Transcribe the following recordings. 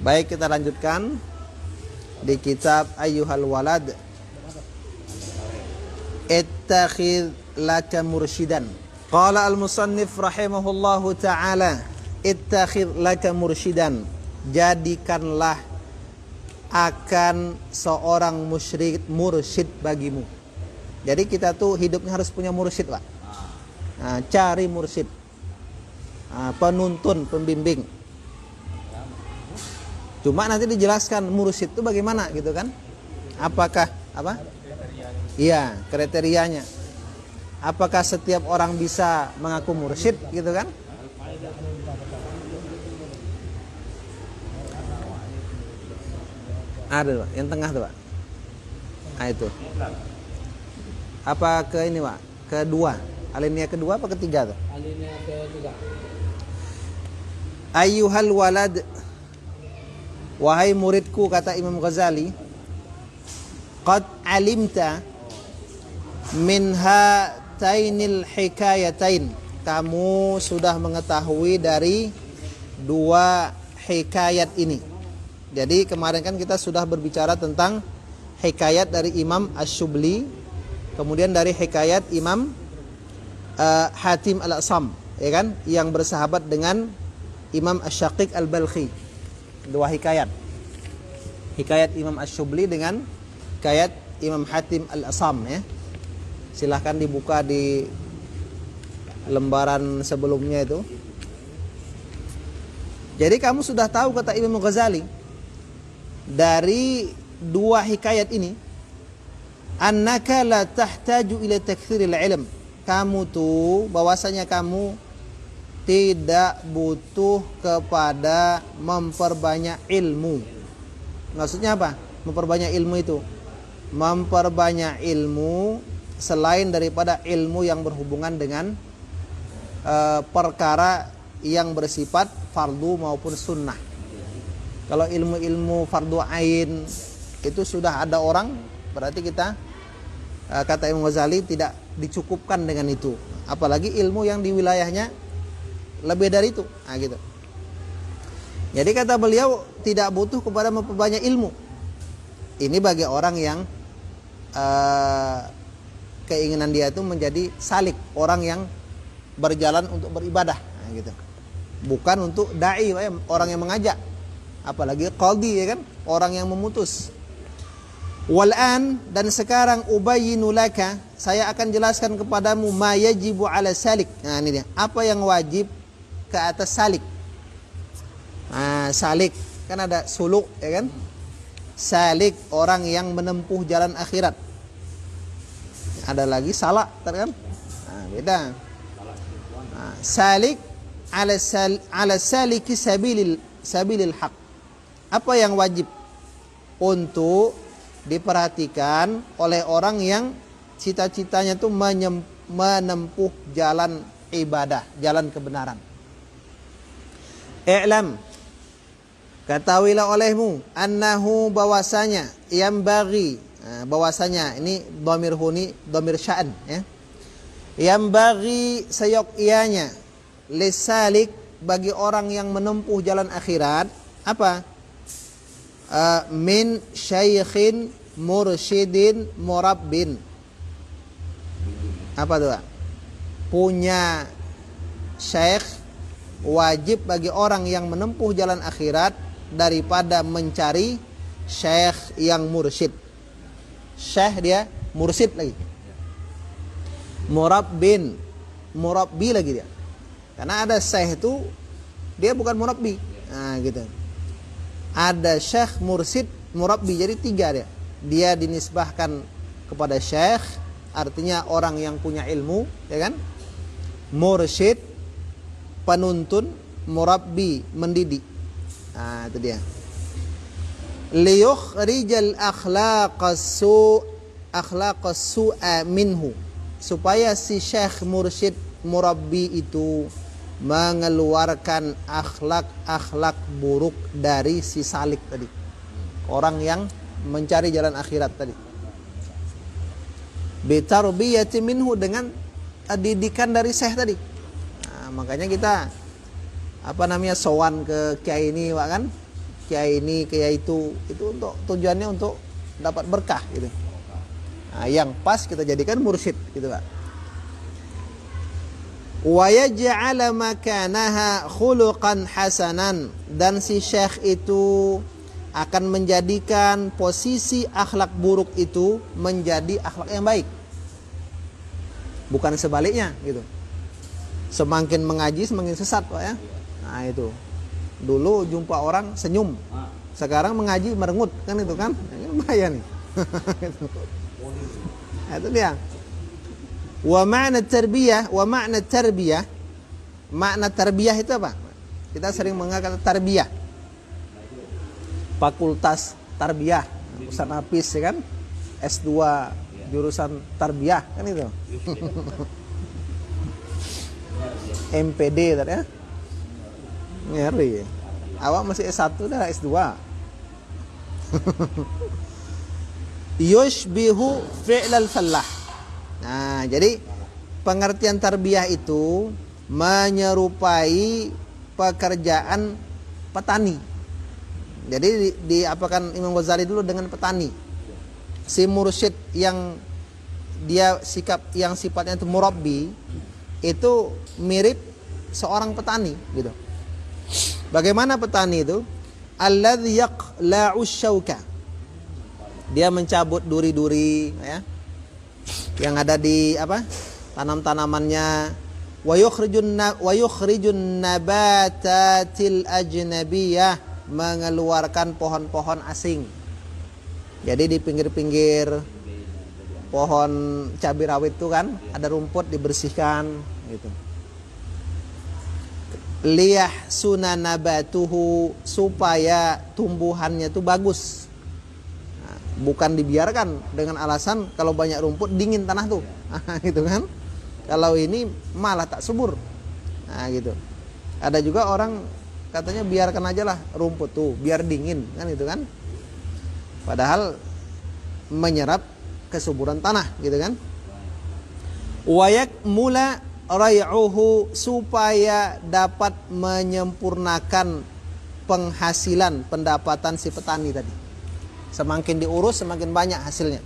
Baik, kita lanjutkan di kitab Ayyuhal Walad Ittakhidh laka mursyidan. Qala al-musannif rahimahullahu ta'ala, ittakhidh laka mursyidan, jadikanlah akan seorang mursyid bagimu. Jadi kita tuh hidupnya harus punya mursyid, Pak. Nah, cari mursyid, penuntun, pembimbing. Cuma nanti dijelaskan mursyid itu bagaimana gitu kan? Apakah apa? Iya, kriterianya. Apakah setiap orang bisa mengaku mursyid gitu kan? Ada, Pak, yang tengah tuh, Pak. Nah, itu. Apa ke ini, Pak? Kedua. Alinea kedua apa ketiga tuh? Alinea ketiga. Ayyuhal walad, wahai muridku, kata Imam Ghazali, qad alimta min hatainil hikayatain, kamu sudah mengetahui dari dua hikayat ini. Jadi kemarin kan kita sudah berbicara tentang hikayat dari Imam Asy-Syubli, kemudian dari hikayat Imam Hatim Al-Asam, ya kan, yang bersahabat dengan Imam Asy-Syaqiq Al-Balkhi. Dua hikayat. Hikayat Imam Asy-Syubli dengan hikayat Imam Hatim Al-Asam, ya. Silahkan dibuka di lembaran sebelumnya itu. Jadi kamu sudah tahu, kata Imam Ghazali, dari dua hikayat ini, annaka la tahtaju ila taktsiril ilm, kamu tuh bahwasanya kamu tidak butuh kepada memperbanyak ilmu. Maksudnya apa? Memperbanyak ilmu itu memperbanyak ilmu selain daripada ilmu yang berhubungan dengan perkara yang bersifat fardu maupun sunnah. Kalau ilmu-ilmu fardu ain itu sudah ada orang, berarti kita kata Imam Ghazali tidak dicukupkan dengan itu. Apalagi ilmu yang di wilayahnya lebih dari itu. Nah, gitu. Jadi kata beliau tidak butuh kepada memperbanyak ilmu. Ini bagi orang yang keinginan dia itu menjadi salik, orang yang berjalan untuk beribadah. Nah, gitu. Bukan untuk dai, orang yang mengajak. Apalagi qadhi, ya kan, orang yang memutus. Wal'an, dan sekarang ubayyinu laka, saya akan jelaskan kepadamu ma yajibu ala salik. Nah, ini dia, apa yang wajib ke atas salik. Nah, salik kan ada suluk, ya kan? Salik, orang yang menempuh jalan akhirat. Ada lagi salak, kan? Nah, beda. Nah, salik ala saliki sabilil haq. Apa yang wajib untuk diperhatikan oleh orang yang cita-citanya itu menempuh jalan ibadah, jalan kebenaran. I'lam, ketahuilah olehmu, annahu, bahwasanya, yang bagi, bahwasanya ini dhamir huni, dhamir sya'an, ya. Yang bagi sayok ianya, lisalik, bagi orang yang menempuh jalan akhirat, apa? Min syaikhin mursyidin murabbin. Apa tuh, Pak? Punya syekh, wajib bagi orang yang menempuh jalan akhirat daripada mencari syekh yang mursyid. Syekh dia mursyid lagi. Murabbin, murabbi lagi dia. Karena ada syekh itu dia bukan murabbi. Nah, gitu. Ada syekh, mursyid, murabbi, jadi tiga dia. Dia dinisbahkan kepada syekh, artinya orang yang punya ilmu, ya kan? Mursyid, penuntun, murabbi, mendidik. Nah, itu dia. Liyukhrijal akhlaqas su'a minhu, supaya si syekh, mursyid, murabbi itu mengeluarkan akhlak buruk dari si salik tadi, orang yang mencari jalan akhirat tadi. Bitarbiyati minhu, dengan didikan dari syekh tadi. Nah, makanya kita sowan ke kiai ini, Pak, kan? kiai ini, kiai itu untuk tujuannya untuk dapat berkah gitu. Nah, yang pas kita jadikan mursyid gitu Pak. Wa yaj'ala makanaha khuluqan hasanan, dan si syekh itu akan menjadikan posisi akhlak buruk itu menjadi akhlak yang baik. Bukan sebaliknya gitu. Semakin mengaji semakin sesat Pak ya. Nah itu. Dulu jumpa orang senyum, sekarang mengaji merengut kan itu kan. Ini bahaya nih. Nah, itu dia. Wa ma'na tarbiyah, makna tarbiyah itu apa? Kita sering mengenal kata tarbiyah. Fakultas tarbiyah, Ustaz Nafis ya kan? S2 jurusan tarbiyah kan itu. MPD tadi ya. Ngeri. Awak masih S1 dah S2. Yushbihu fi'lal fallah. Nah, jadi pengertian tarbiyah itu menyerupai pekerjaan petani. Jadi diapakan Imam Ghazali dulu dengan petani. Si mursyid yang dia yang sifatnya itu murabbi itu mirip seorang petani gitu. Bagaimana petani itu? Alladzi yaqla'u syauka. Dia mencabut duri-duri ya. Yang ada di tanam-tanamannya, wa yukhrijun nabatatil ajnabiyah, mengeluarkan pohon-pohon asing. Jadi di pinggir-pinggir pohon cabai rawit itu kan ada rumput, dibersihkan gitu. Liyah sunanabatuhu, supaya tumbuhannya itu bagus. Bukan dibiarkan dengan alasan kalau banyak rumput dingin tanah tuh, gitu kan? Kalau ini malah tak subur, nah gitu. Ada juga orang katanya biarkan aja lah rumput tuh, biar dingin kan itu kan? Padahal menyerap kesuburan tanah, gitu kan? Wayak mula ray'uhu, supaya dapat menyempurnakan penghasilan pendapatan si petani tadi. Semakin diurus semakin banyak hasilnya.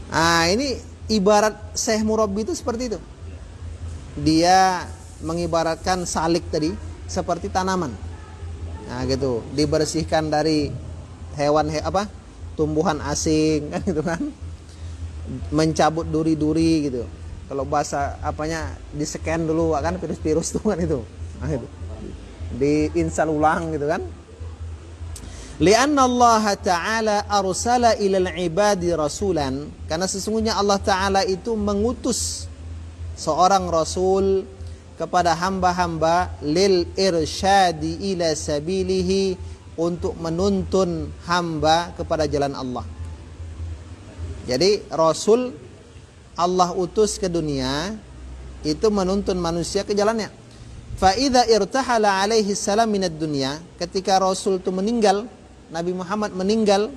Nah ini ibarat syekh murabbi itu seperti itu. Dia mengibaratkan salik tadi seperti tanaman. Nah gitu, dibersihkan dari hewan tumbuhan asing kan gitu kan. Mencabut duri-duri gitu. Kalau bahasa di-scan dulu kan virus-virus tuh kan itu. Nah itu. Diinstal ulang gitu kan. Lianna Allah Ta'ala arsala ilal ibadi rasulan, karena sesungguhnya Allah Ta'ala itu mengutus seorang rasul kepada hamba-hamba, lil irsyadi ila sabilihi, untuk menuntun hamba kepada jalan Allah. Jadi rasul Allah utus ke dunia itu menuntun manusia ke jalannya. Fa idza irtahala alaihi salam minad dunya, ketika rasul itu meninggal, Nabi Muhammad meninggal,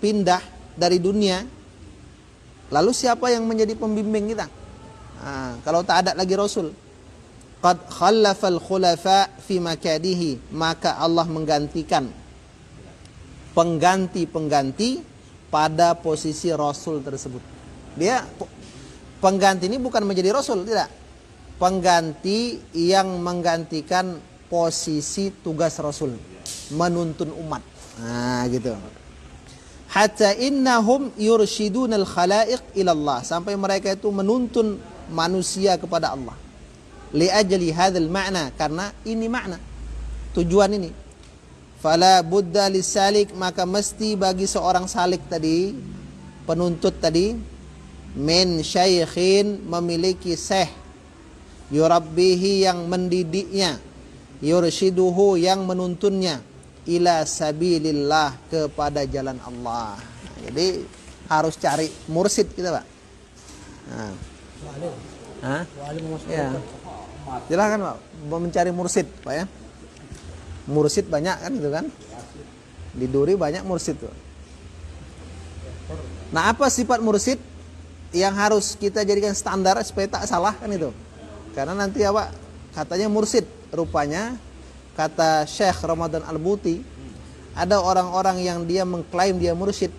pindah dari dunia, lalu siapa yang menjadi pembimbing kita? Nah, kalau tak ada lagi Rasul, qad khallafal khulafa fi makadihi, maka Allah menggantikan pengganti-pengganti pada posisi Rasul tersebut. Dia pengganti ini bukan menjadi Rasul, tidak. Pengganti yang menggantikan posisi tugas Rasul, menuntun umat. Nah gitu. Hatta innahum yurshidunal khalaiq ila Allah, sampai mereka itu menuntun manusia kepada Allah. Li ajli hadzal ma'na, karena ini makna, tujuan ini. Fala budda lisalik, maka mesti bagi seorang salik tadi, penuntut tadi, min syaikhin, memiliki syekh, yurabbihi, yang mendidiknya, yurshiduhu, yang menuntunnya, ila sabilillah, kepada jalan Allah. Jadi harus cari mursyid kita, Pak. Nah. Ya. Silakan Pak, mencari mursyid, Pak ya. Mursyid banyak kan itu kan? Di Duri banyak mursyid tuh. Nah, apa sifat mursyid yang harus kita jadikan standar supaya tak salah kan itu? Karena nanti ya Pak, katanya mursyid, rupanya kata Syekh Ramadan Al-Buti, Ada orang-orang yang dia mengklaim dia mursyid,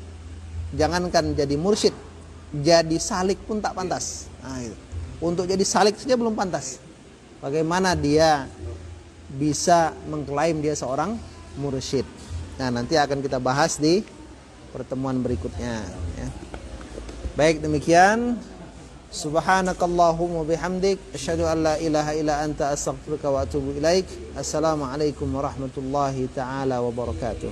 jangankan jadi mursyid, jadi salik pun tak pantas. Nah, gitu. Untuk jadi salik saja belum pantas. Bagaimana dia bisa mengklaim dia seorang mursyid? Nah, nanti akan kita bahas di pertemuan berikutnya, ya. Baik, demikian. Subhanakallahumma bihamdik asyhadu an la ilaha illa anta astaghfiruka wa atubu ilaik. Assalamualaikum warahmatullahi taala wabarakatuh.